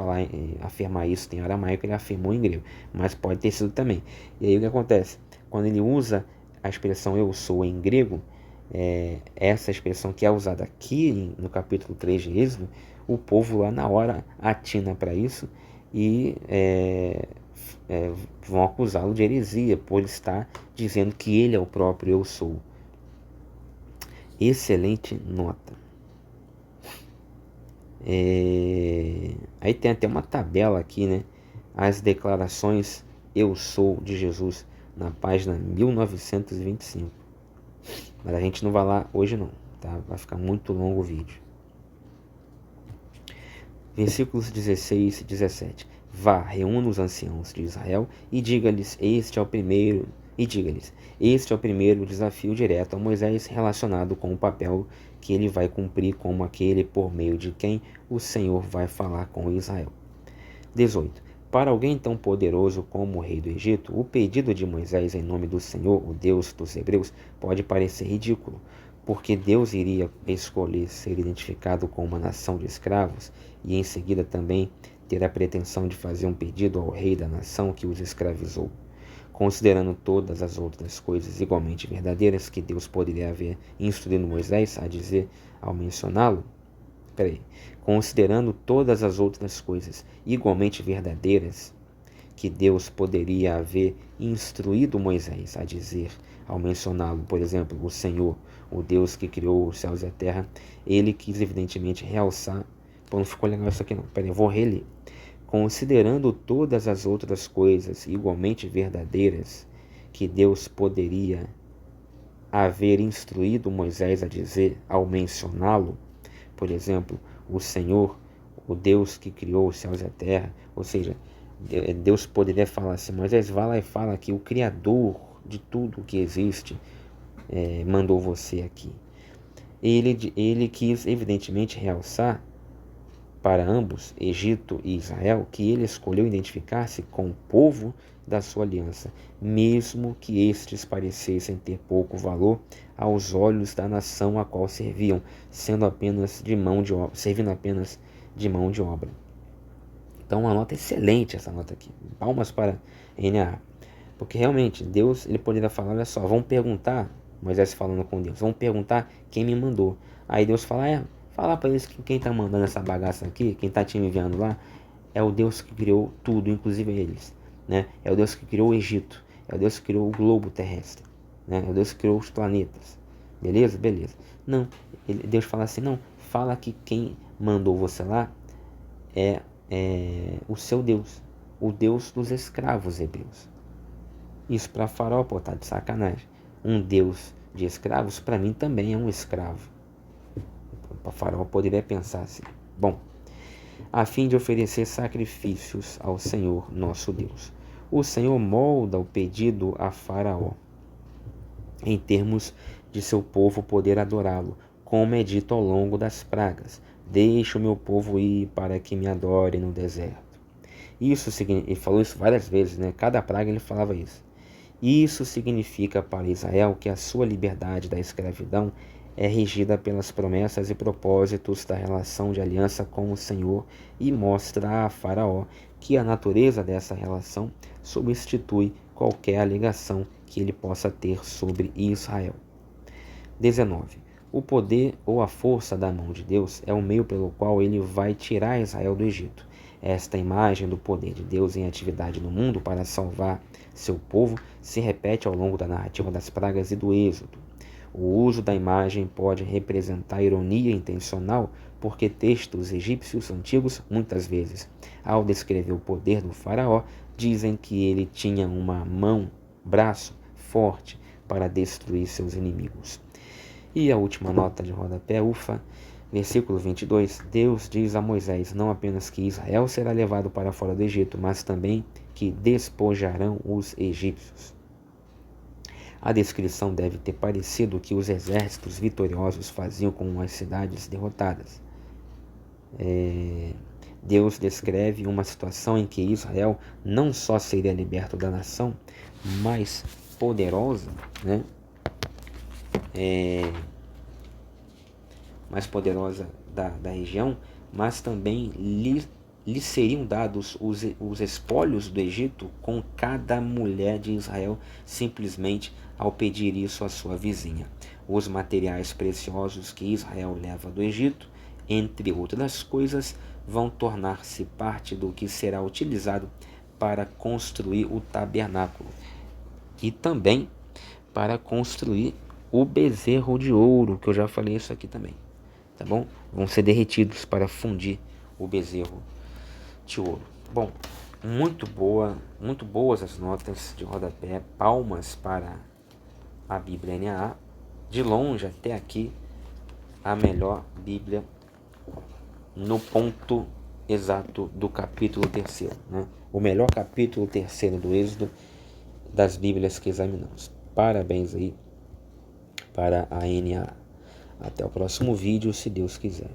afirmar isso em aramaico, ele afirmou em grego, mas pode ter sido também. E aí o que acontece? Quando ele usa a expressão eu sou em grego, essa expressão que é usada aqui no capítulo 3 de Êxodo, o povo lá na hora atina para isso e vão acusá-lo de heresia por estar dizendo que ele é o próprio eu sou. Excelente nota. Aí tem até uma tabela aqui, né? As declarações eu sou de Jesus, na página 1925. Mas a gente não vai lá hoje não, tá? Vai ficar muito longo o vídeo. Versículos 16 e 17. Vá, reúna os anciãos de Israel e diga-lhes, este é o primeiro desafio direto a Moisés relacionado com o papel que ele vai cumprir como aquele por meio de quem o Senhor vai falar com Israel. 18. Para alguém tão poderoso como o rei do Egito, o pedido de Moisés em nome do Senhor, o Deus dos Hebreus, pode parecer ridículo, porque Deus iria escolher ser identificado com uma nação de escravos e em seguida também ter a pretensão de fazer um pedido ao rei da nação que os escravizou. Considerando todas as outras coisas igualmente verdadeiras que Deus poderia haver instruído Moisés a dizer ao mencioná-lo, considerando todas as outras coisas igualmente verdadeiras que Deus poderia haver instruído Moisés a dizer ao mencioná-lo, por exemplo, o Senhor, o Deus que criou os céus e a terra, ele quis evidentemente realçar. Pô, não ficou legal isso aqui não, eu vou reler. Considerando todas as outras coisas igualmente verdadeiras que Deus poderia haver instruído Moisés a dizer ao mencioná-lo, por exemplo, o Senhor, o Deus que criou os céus e a terra, ou seja, Deus poderia falar assim, Moisés, vá lá e fala que o Criador de tudo que existe mandou você aqui. Ele quis evidentemente realçar para ambos, Egito e Israel, que ele escolheu identificar-se com o povo da sua aliança, mesmo que estes parecessem ter pouco valor aos olhos da nação a qual serviam, servindo apenas de mão de obra. Então, uma nota excelente essa nota aqui. Palmas para NA. Porque realmente, Deus, ele poderia falar, olha só, vão perguntar, Moisés falando com Deus, vão perguntar quem me mandou. Aí Deus fala, falar para eles que quem está mandando essa bagaça aqui, quem está te enviando lá, é o Deus que criou tudo, inclusive eles. Né? É o Deus que criou o Egito, é o Deus que criou o globo terrestre, né? É o Deus que criou os planetas. Beleza? Beleza. Não, Deus fala assim, não, fala que quem mandou você lá é o seu Deus, o Deus dos escravos hebreus. Isso para Faraó, pô, tá de sacanagem. Um Deus de escravos, para mim também é um escravo. Para Faraó poderia pensar assim. Bom, a fim de oferecer sacrifícios ao Senhor nosso Deus. O Senhor molda o pedido a Faraó, em termos de seu povo poder adorá-lo, como é dito ao longo das pragas. Deixa o meu povo ir para que me adore no deserto. Ele falou isso várias vezes, né? Cada praga ele falava isso. Isso significa para Israel que a sua liberdade da escravidão é regida pelas promessas e propósitos da relação de aliança com o Senhor e mostra a Faraó que a natureza dessa relação substitui qualquer alegação que ele possa ter sobre Israel. 19. O poder ou a força da mão de Deus é o meio pelo qual ele vai tirar Israel do Egito. Esta imagem do poder de Deus em atividade no mundo para salvar seu povo se repete ao longo da narrativa das pragas e do Êxodo. O uso da imagem pode representar ironia intencional, porque textos egípcios antigos, muitas vezes, ao descrever o poder do faraó, dizem que ele tinha uma braço forte para destruir seus inimigos. E a última nota de rodapé, versículo 22, Deus diz a Moisés não apenas que Israel será levado para fora do Egito, mas também que despojarão os egípcios. A descrição deve ter parecido o que os exércitos vitoriosos faziam com as cidades derrotadas. Deus descreve uma situação em que Israel não só seria liberto da nação mais poderosa, né? Mais poderosa da região, mas também lhe seriam dados os espólios do Egito com cada mulher de Israel, simplesmente ao pedir isso à sua vizinha. Os materiais preciosos que Israel leva do Egito, entre outras coisas, vão tornar-se parte do que será utilizado para construir o tabernáculo e também para construir o bezerro de ouro, que eu já falei isso aqui também, tá bom? Vão ser derretidos para fundir o bezerro de ouro. Bom, muito boas as notas de rodapé, palmas para a Bíblia NAA, de longe até aqui a melhor Bíblia no ponto exato do capítulo 3º, né? O melhor capítulo 3º do Êxodo das Bíblias que examinamos. Parabéns aí para a NAA. Até o próximo vídeo, se Deus quiser.